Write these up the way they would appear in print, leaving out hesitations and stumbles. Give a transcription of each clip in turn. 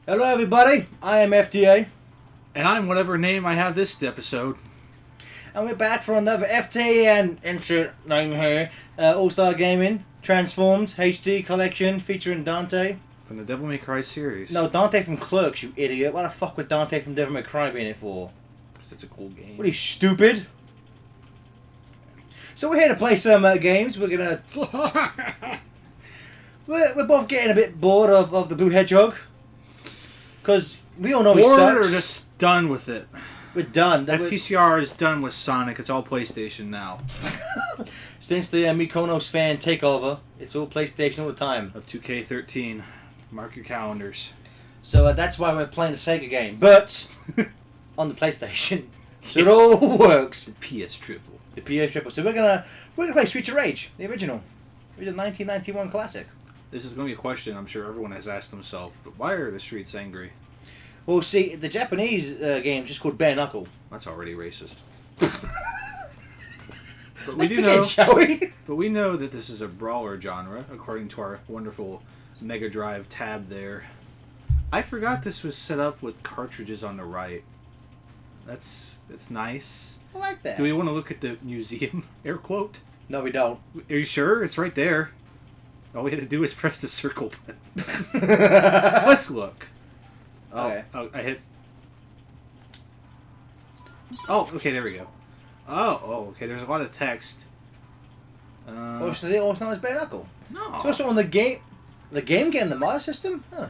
Hello everybody, I am FTA, And I'm whatever name I have this episode. and we're back for another FTA and insert name here, All-Star Gaming, Transformed, HD Collection, featuring Dante. From the Devil May Cry series. No, Dante from Clerks, you idiot. Why the fuck would Dante from Devil May Cry be in it for? Because it's a cool game. What are you, stupid? So we're here to play some games. We're gonna... we're both getting a bit bored of the Blue Hedgehog. Because we all know he Bored sucks. or just done with it? We're done. FTCR is done with Sonic. It's all PlayStation now. Since the Mykonos fan takeover, it's all PlayStation all the time. Of 2K13. Mark your calendars. So that's why we're playing the Sega game, but on the PlayStation. So it all works. The PS Triple. The PS Triple. So we're gonna play Streets of Rage, the original. It was a 1991 classic. This is going to be a question I'm sure everyone has asked themselves. But why are the streets angry? Well, see, the Japanese game is just called Bare Knuckle. That's already racist. But Let's begin, shall we? But we know that this is a brawler genre, according to our wonderful Mega Drive tab there. I forgot this was set up with cartridges on the right. That's nice. I like that. Do we want to look at the museum? Air quote. No, we don't. Are you sure? It's right there. All we had to do is press the circle button. Let's. Let's look. Oh, Okay. oh, I hit. Oh, okay, there we go. Oh, okay. There's a lot of text. Oh, so it's also known as Bare Knuckle. No. So also on the game getting the mod system? Huh.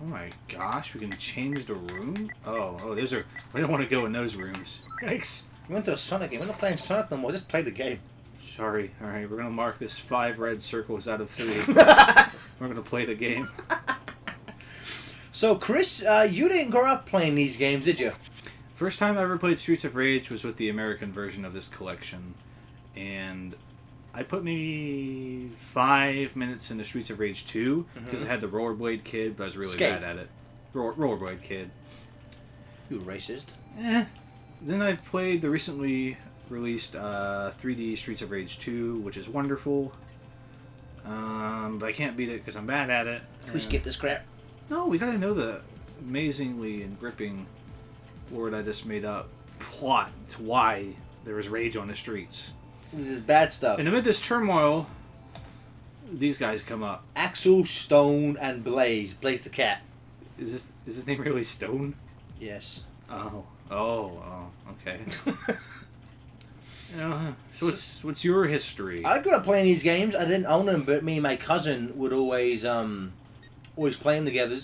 Oh my gosh, we can change the room? Oh, those are... We don't want to go in those rooms. Yikes. We went to a Sonic game. We're not playing Sonic no more. Just play the game. Sorry. Alright, we're going to mark this 5 red circles out of 3. We're going to play the game. So, Chris, you didn't grow up playing these games, did you? First time I ever played Streets of Rage was with the American version of this collection. And I put maybe 5 minutes into Streets of Rage 2 because I had the Rollerblade Kid, but I was really Skate. bad at it. Rollerblade Kid. You racist. Then I played the recently released 3D Streets of Rage 2, which is wonderful. But I can't beat it because I'm bad at it. Can we skip this crap? No, we gotta know the amazingly and gripping word I just made up plot to why there was rage on the streets. This is bad stuff. And amid this turmoil, these guys come up. Axel, Stone, and Blaze. Blaze the cat. Is his name really Stone? Yes. Oh, okay. So what's your history? I grew up playing these games. I didn't own them, but me and my cousin would always play them together.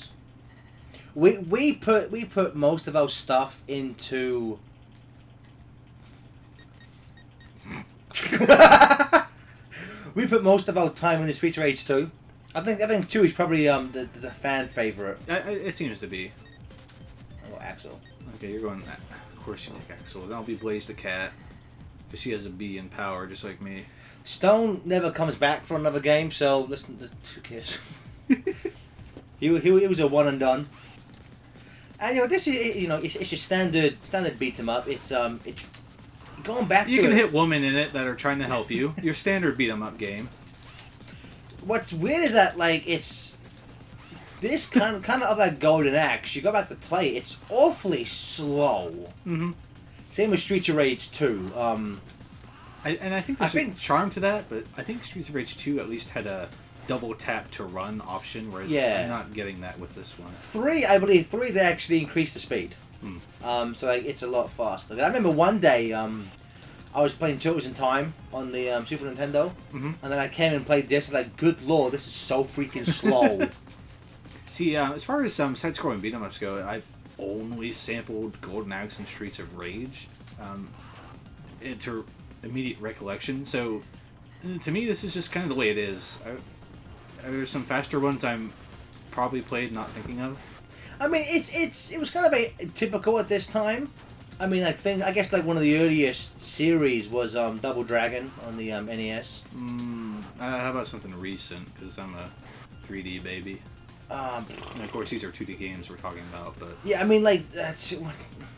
We put most of our stuff into. We put most of our time in the Streets of Rage 2. I think 2 is probably the fan favorite. It seems to be. Oh, Axel. Okay, you're going. Of course you take Axel. Then I'll be Blaze the cat, because she has a B in power, just like me. Stone never comes back for another game, so listen, who cares? he was a one and done. And this is it's your standard beat 'em up. It's going back. You to can it. hit women in it that are trying to help you. Your standard beat 'em up game. What's weird is that it's this kind of that golden axe. You go back to play, it's awfully slow. Mm-hmm. Same with Streets of Rage 2. I think there's a charm to that, but I think Streets of Rage 2 at least had a double tap to run option, whereas I'm not getting that with this one. 3, I believe 3 they actually increased the speed. So it's a lot faster. I remember one day I was playing Turtles in Time on the Super Nintendo, and then I came and played this. And like, good lord, this is so freaking slow. See, as far as side-scrolling beat 'em ups go, I've only sampled Golden Axe and Streets of Rage into immediate recollection. So to me, this is just kind of the way it is. There's some faster ones I'm probably played not thinking of. I mean, it was kind of a typical at this time. I mean, I guess like one of the earliest series was Double Dragon on the NES. How about something recent? Because I'm a 3D baby. And of course, these are 2D games we're talking about, but yeah, I mean, like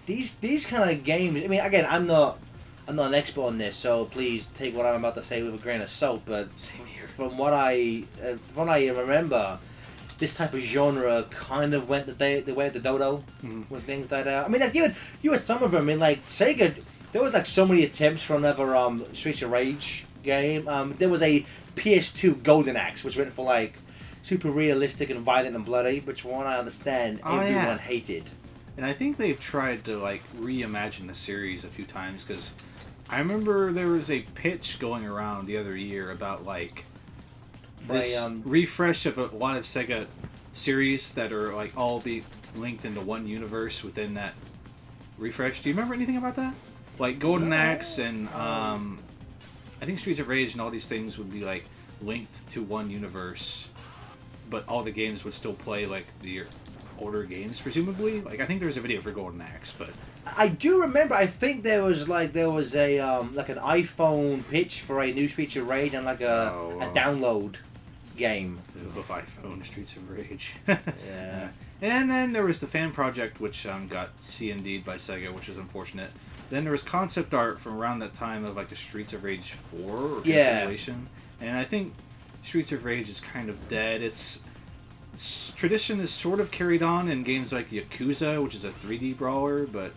these kind of games. I mean, again, I'm not an expert on this, so please take what I'm about to say with a grain of salt. But same here. From what I remember, this type of genre kind of went the way of the dodo when things died out. I mean, like you had some of them. I mean, like Sega, there was like so many attempts for another Streets of Rage game. There was a PS2 Golden Axe, which went for like super realistic and violent and bloody, which one I understand everyone hated. And I think they've tried to like reimagine the series a few times because I remember there was a pitch going around the other year about like this refresh of a lot of Sega series that are like all be linked into one universe within that refresh. Do you remember anything about that? Like Golden Axe and I think Streets of Rage and all these things would be like linked to one universe, but all the games would still play like the older games, presumably. Like I think there was a video for Golden Axe, but I do remember. I think there was a like an iPhone pitch for a new Streets of Rage and like a download game. The iPhone Streets of Rage. Yeah. And then there was the fan project, which got C&D'd by Sega, which is unfortunate. Then there was concept art from around that time of like the Streets of Rage 4 or continuation. And I think Streets of Rage is kind of dead. Its tradition is sort of carried on in games like Yakuza, which is a 3D brawler, but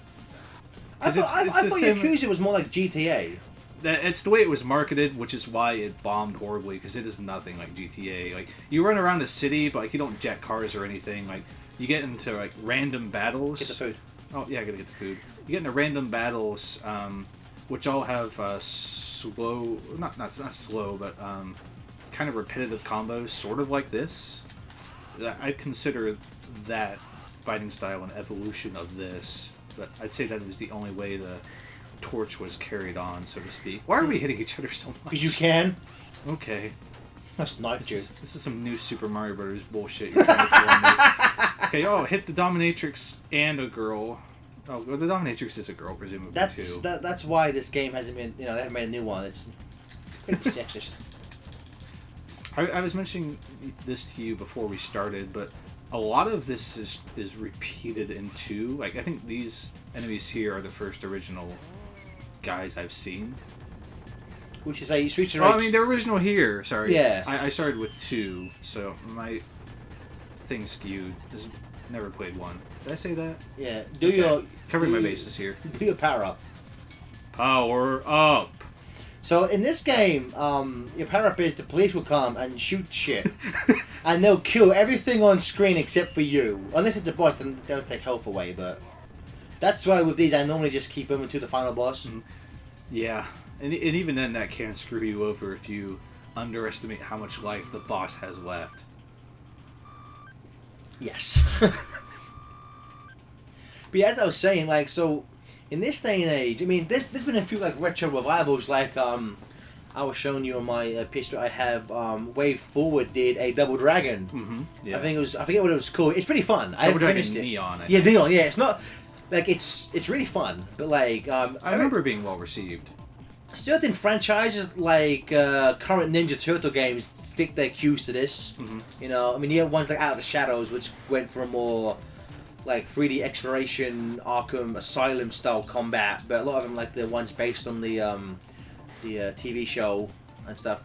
I thought Yakuza was more like GTA. It's the way it was marketed, which is why it bombed horribly, because it is nothing like GTA. Like, you run around the city, but like you don't jet cars or anything. Like, you get into like random battles. Get the food. Oh yeah, I gotta get the food. You get into random battles, which all have slow, not slow, but kind of repetitive combos, sort of like this. I'd consider that fighting style an evolution of this, but I'd say that was the only way the torch was carried on, so to speak. Why are we hitting each other so much? Because you can. Okay. That's not true. This is some new Super Mario Brothers bullshit you're trying to throw on me. Okay, hit the dominatrix and a girl. Oh, well, the dominatrix is a girl, presumably, too. That's why this game hasn't been, they haven't made a new one. It's pretty sexist. I was mentioning this to you before we started, but a lot of this is repeated in 2. Like, I think these enemies here are the first original guys I've seen. Which is a Streets of Rage. Oh, I mean, they're original here. Sorry. Yeah. I started with 2, so my thing skewed. Never played 1. Did I say that? Yeah. Covering my bases here. Do your power up. Power up. So in this game, your power up is the police will come and shoot shit, and they'll kill everything on screen except for you. Unless it's a boss, then they'll take health away. But that's why with these, I normally just keep them until the final boss. Yeah, and even then, that can screw you over if you underestimate how much life the boss has left. Yes. But yeah, as I was saying, like, so in this day and age, I mean, there's been a few like retro revivals, like I was showing you on my picture. I have Wave Forward did a Double Dragon. Mm-hmm. Yeah. I forget what it was called. It's pretty fun. Double Dragon Neon. Yeah, Neon. Yeah, it's not like it's really fun, but like I remember it being well received. Certain franchises like current Ninja Turtle games stick their cues to this. Mm-hmm. You know, I mean, you have ones like Out of the Shadows, which went for a more like 3D exploration, Arkham Asylum style combat, but a lot of them, like the ones based on the TV show and stuff,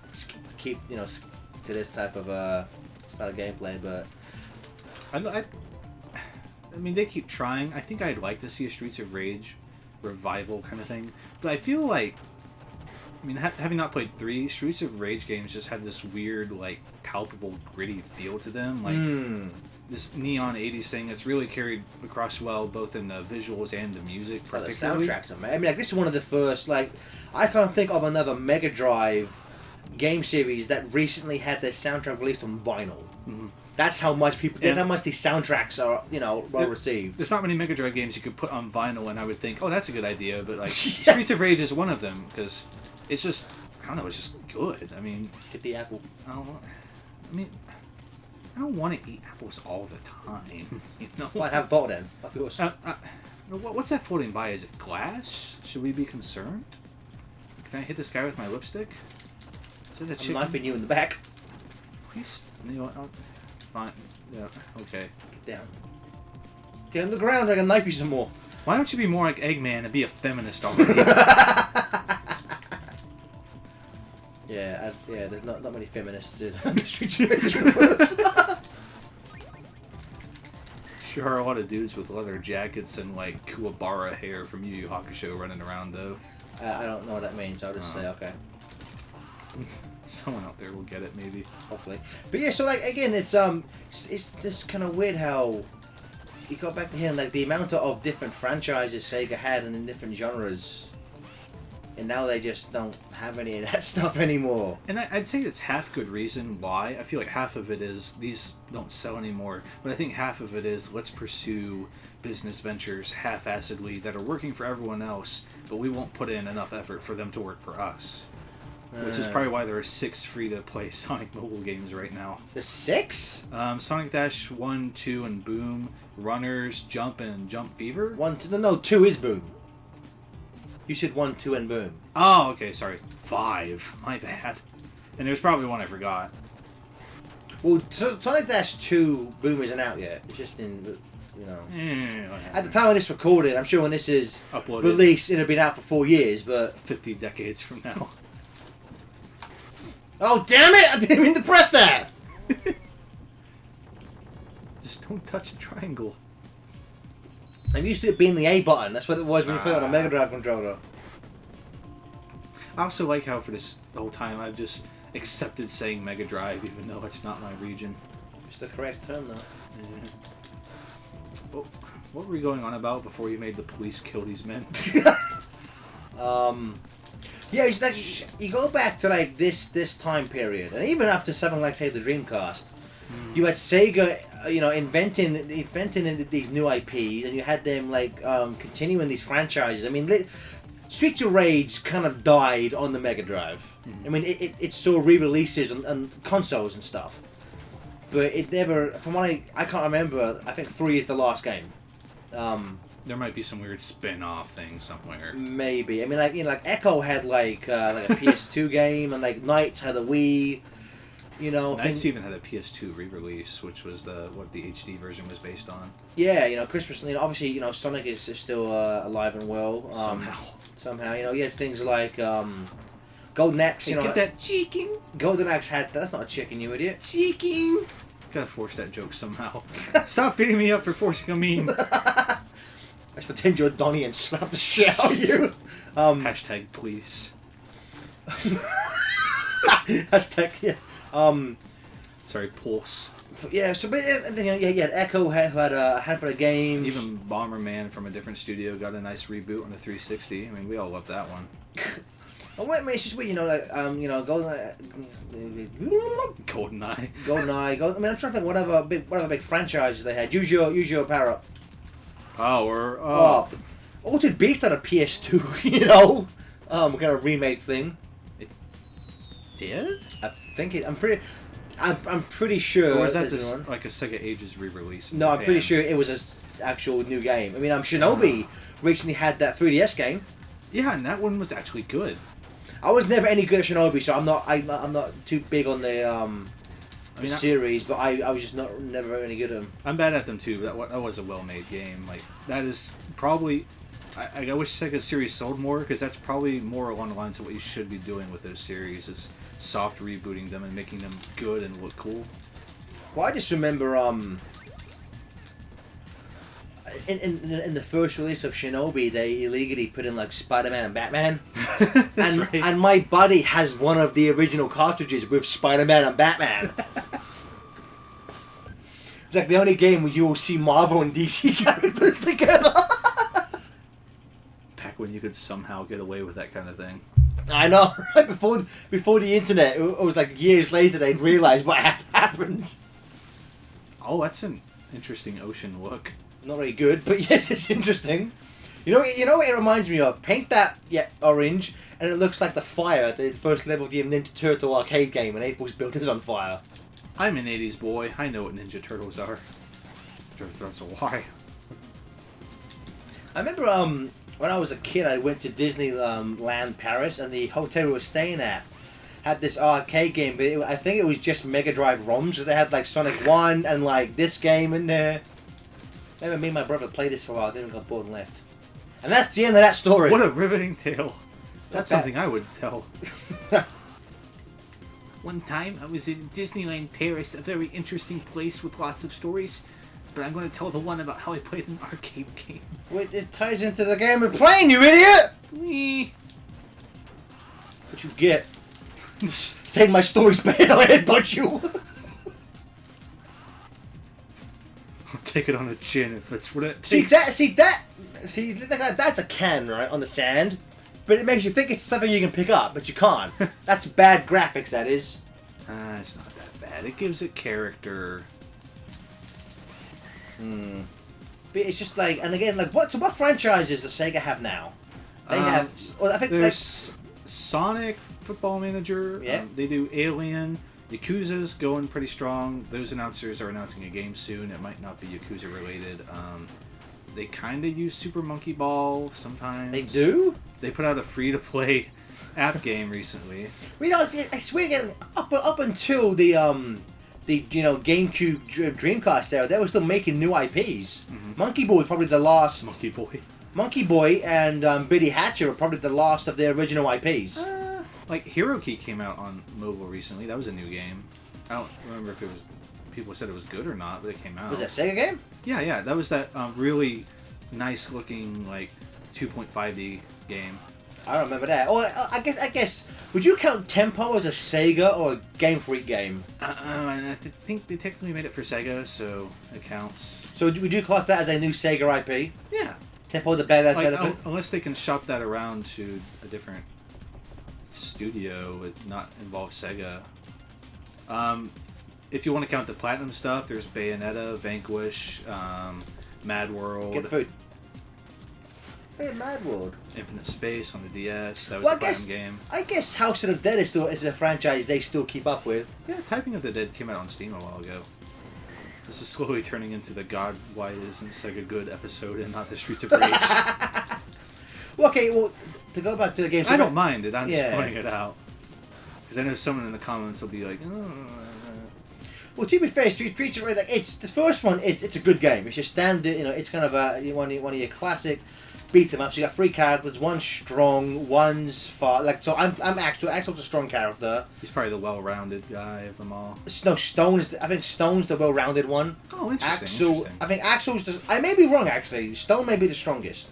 keep to this type of style of gameplay. But I mean, they keep trying. I think I'd like to see a Streets of Rage revival kind of thing, but I feel like, I mean, having not played 3, Streets of Rage games just have this weird, like, palpable, gritty feel to them. Like, this neon 80s thing that's really carried across well, both in the visuals and the music, particularly. The soundtracks, I mean, like, this is one of the first, like, I can't think of another Mega Drive game series that recently had their soundtrack released on vinyl. Mm-hmm. That's how much that's how much these soundtracks are, well received. There's not many Mega Drive games you could put on vinyl, and I would think, oh, that's a good idea, but, like, Streets of Rage is one of them, because it's just, I don't know, it's just good. I mean... Get the apple. I don't want to eat apples all the time, Well, have a bottle then. Of course. What's that floating by? Is it glass? Should we be concerned? Can I hit this guy with my lipstick? Is it a chicken? I'm knifing you in the back. Please, fine. Yeah, okay. Get down. Stay on the ground, I can knife you some more. Why don't you be more like Eggman and be a feminist already? Yeah, there's not many feminists in the Streets of Rage universe. Sure are a lot of dudes with leather jackets and like Kuwabara hair from Yu Yu Hakusho running around though. I don't know what that means. I'll just say okay. Someone out there will get it maybe. Hopefully. But yeah, so like again, it's just kind of weird how you got back to here and like the amount of different franchises Sega had and in different genres, and now they just don't have any of that stuff anymore. And I'd say it's half good reason why. I feel like half of it is these don't sell anymore, but I think half of it is let's pursue business ventures half-assedly that are working for everyone else, but we won't put in enough effort for them to work for us. Which is probably why there are 6 free-to-play Sonic mobile games right now. There's 6? Sonic Dash 1, 2, and Boom, Runners, Jump, and Jump Fever? 2 is Boom. You said 1, 2, and Boom. Oh, okay, sorry. 5. My bad. And there's probably one I forgot. Well, Sonic Dash 2 Boom isn't out yet. It's just in, you know... At the time of this recording, I'm sure when this is uploaded, released, it'll have been out for 4 years, but... 50 decades from now. Oh, damn it! I didn't mean to press that! Just don't touch the triangle. I'm used to it being the A button. That's what it was when you put it on a Mega Drive controller. I also like how for this whole time I've just accepted saying Mega Drive, even though it's not my region. It's the correct term, though. Yeah. Oh, what were we going on about before you made the police kill these men? Yeah, it's like you go back to like this time period, and even up to something like say the Dreamcast. You had Sega, you know, inventing these new IPs, and you had them like continuing these franchises. I mean, Streets of Rage kind of died on the Mega Drive. I mean, it saw re-releases on consoles and stuff, but it never. From what I can't remember. I think 3 is the last game. There might be some weird spin-off thing somewhere. Maybe. I mean, like, you know, like Echo had like a PS2 game, and like Knights had a Wii. You know, Knights even had a PS2 re-release, which was what the HD version was based on. Yeah, you know, Christmas. You know, obviously, you know, Sonic is still alive and well. Somehow, you know, you had things like Golden Axe. You know, get that chicken. Golden Axe had. That's not a chicken, you idiot. Chicken. Gotta force that joke somehow. Stop beating me up for forcing a meme. Let's pretend you're Donnie and slap the shit out of you. Hashtag please. Hashtag, yeah. Sorry, Pulse. Yeah, so, but, you know, yeah, Echo had a handful of games. Even Bomberman from a different studio got a nice reboot on the 360. I mean, we all love that one. Oh, wait, man, it's just weird, you know, like, you know, GoldenEye. GoldenEye. I mean, I'm trying to think what other big franchises they had. Use your power up. Power up. Altered Beast had a PS2, you know, kind of remake thing. It did? I think I'm pretty sure. Or was that like a Sega Ages re-release? No, I'm pretty sure it was an actual new game. I mean, Shinobi recently had that 3DS game. Yeah, and that one was actually good. I was never any good at Shinobi, so I'm not too big on the series, but I was just never any good at them. I'm bad at them too. That was a well-made game. Like that is probably. I wish Sega series sold more, because that's probably more along the lines of what you should be doing with those series, is soft rebooting them and making them good and look cool. Well, I just remember in the first release of Shinobi, they illegally put in like Spider-Man and Batman. That's right. And my buddy has one of the original cartridges with Spider-Man and Batman. It's like the only game where you will see Marvel and DC characters together. Back when you could somehow get away with that kind of thing. I know. Before the internet, it was like years later they'd realised what had happened. Oh, that's an interesting ocean look. Not very good, but yes, it's interesting. You know what it reminds me of? Paint that orange, and it looks like the fire at the first level of the Ninja Turtle arcade game, and April's building's on fire. I'm an 80s boy. I know what Ninja Turtles are. That's why. I remember when I was a kid, I went to Disneyland Paris, and the hotel we were staying at had this arcade game, but I think it was just Mega Drive ROMs, because they had like Sonic 1 and like this game in there. I remember me and my brother played this for a while, then we got bored and left. And that's the end of that story. What a riveting tale. That's something I would tell. One time I was in Disneyland Paris, a very interesting place with lots of stories. but I'm going to tell the one about how I played an arcade game. Wait, it ties into the game we're playing, you idiot! Wee. What you get? Saying my story's bad, I'll headbutt you! I'll take it on the chin if that's what it See, takes. that's a can, right, on the sand. But it makes you think it's something you can pick up, but you can't. That's bad graphics, that is. It's not that bad. It gives it character. But it's just like, and again, like, what franchises does Sega have now? They have, well, I think, there's Sonic Football Manager. Yeah. They do Alien. Yakuza's going pretty strong. Those announcers are announcing a game soon. It might not be Yakuza related. They kind of use Super Monkey Ball sometimes. They do? They put out a free-to-play app game recently. We don't. It's weird. Again, up until the GameCube Dreamcast era, they were still making new IPs. Mhm. Monkey Boy was probably the last. Monkey Boy. Monkey Boy and Biddy Hatcher were probably the last of their original IPs. Like Hero Key came out on mobile recently. That was a new game. I don't remember if it was. People said it was good or not, but it came out. Was that a Sega game? Yeah. That was that really nice looking like 2.5D game. I don't remember that. Or I guess. Would you count Tempo as a Sega or a Game Freak game? And I think they technically made it for Sega, so it counts. So would you class that as a new Sega IP? Yeah. Tempo the Badass Like, Elephant? unless they can shop that around to a different studio, it not involve Sega. If you want to count the Platinum stuff, there's Bayonetta, Vanquish, Mad World. Get the food. Hey, Mad World. Infinite Space on the DS. That was Well, a Platinum game. I guess House of the Dead is a franchise they still keep up with. Yeah, Typing of the Dead came out on Steam a while ago. This is slowly turning into the God, why isn't Sega good episode and not the Streets of Rage. Well, okay, well, to go back to the game... I don't mind it, I'm just Yeah. pointing it out. Because I know someone in the comments will be like, Well, to be fair, Streets of Rage, like, it's the first one. It's a good game. It's your standard. It's kind of one of your classic beat 'em ups. You got 3 characters. One's strong. One's far. Like so, I'm Axel's a strong character. He's probably the well-rounded guy of them all. No, Stone is. I think Stone's the well-rounded one. Oh, interesting. Axel. Interesting. I think Axel's. I may be wrong actually. Stone may be the strongest,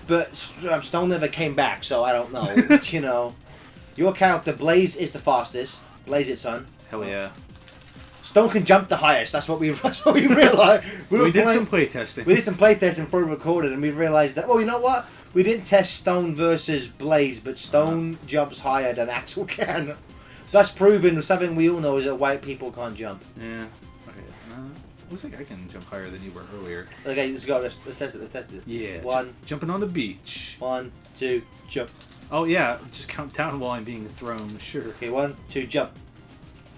but Stone never came back, so I don't know. Your character Blaze is the fastest. Blaze it, son. Hell yeah. Stone can jump the highest. That's what we realized. We did some playtesting. We did some playtesting before we recorded, and we realized that. Well, you know what? We didn't test Stone versus Blaze, but Stone jumps higher than Axel can. That's proven something we all know is that white people can't jump. Yeah. Okay. Looks like I can jump higher than you were earlier. Okay, let's go. Let's test it. Let's test it. Yeah. One. Jumping on the beach. 1, 2, jump. Oh yeah. Just count down while I'm being thrown. Sure. Okay, 1, 2, jump.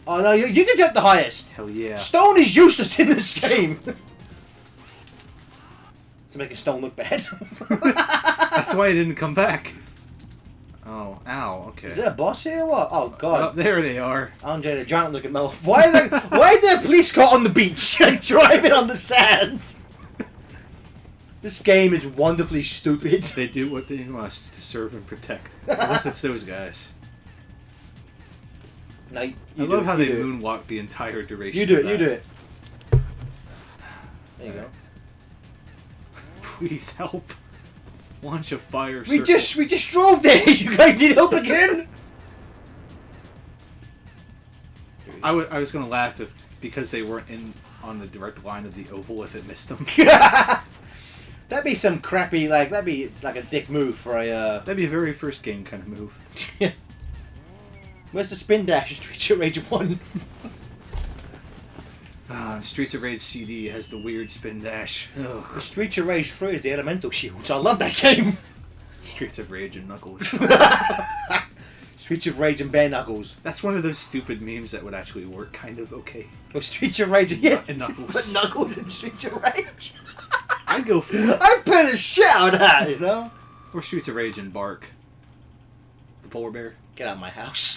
Oh no, you can jump the highest. Hell yeah. Stone is useless in this game. To make Stone look bad. That's why I didn't come back. Oh, ow. Okay. Is there a boss here? Or what? Oh god. Oh, there they are. Andre the Giant looking mouth. Why is there a police car on the beach driving on the sand? This game is wonderfully stupid. They do what they must to serve and protect. Unless it's those guys. No, I love how they moonwalk the entire duration. You do of it. You that. do it. There you go. Please help. Launch a fire. We circle. just drove there. You guys need help again? I was gonna laugh if because they weren't on the direct line of the oval if it missed them. That'd be some crappy that'd be like a dick move for a. That'd be a very first game kind of move. Where's the spin dash in Streets of Rage 1? Streets of Rage CD has the weird spin dash. Ugh. Streets of Rage 3 is the Elemental Shields. I love that game. Streets of Rage and Knuckles. Streets of Rage and Bare Knuckles. That's one of those stupid memes that would actually work kind of okay. Or Streets of Rage And Knuckles. Put Knuckles in Streets of Rage. I'd go for it. I put a shit out of that, Or Streets of Rage and Bark. The polar bear. Get out of my house.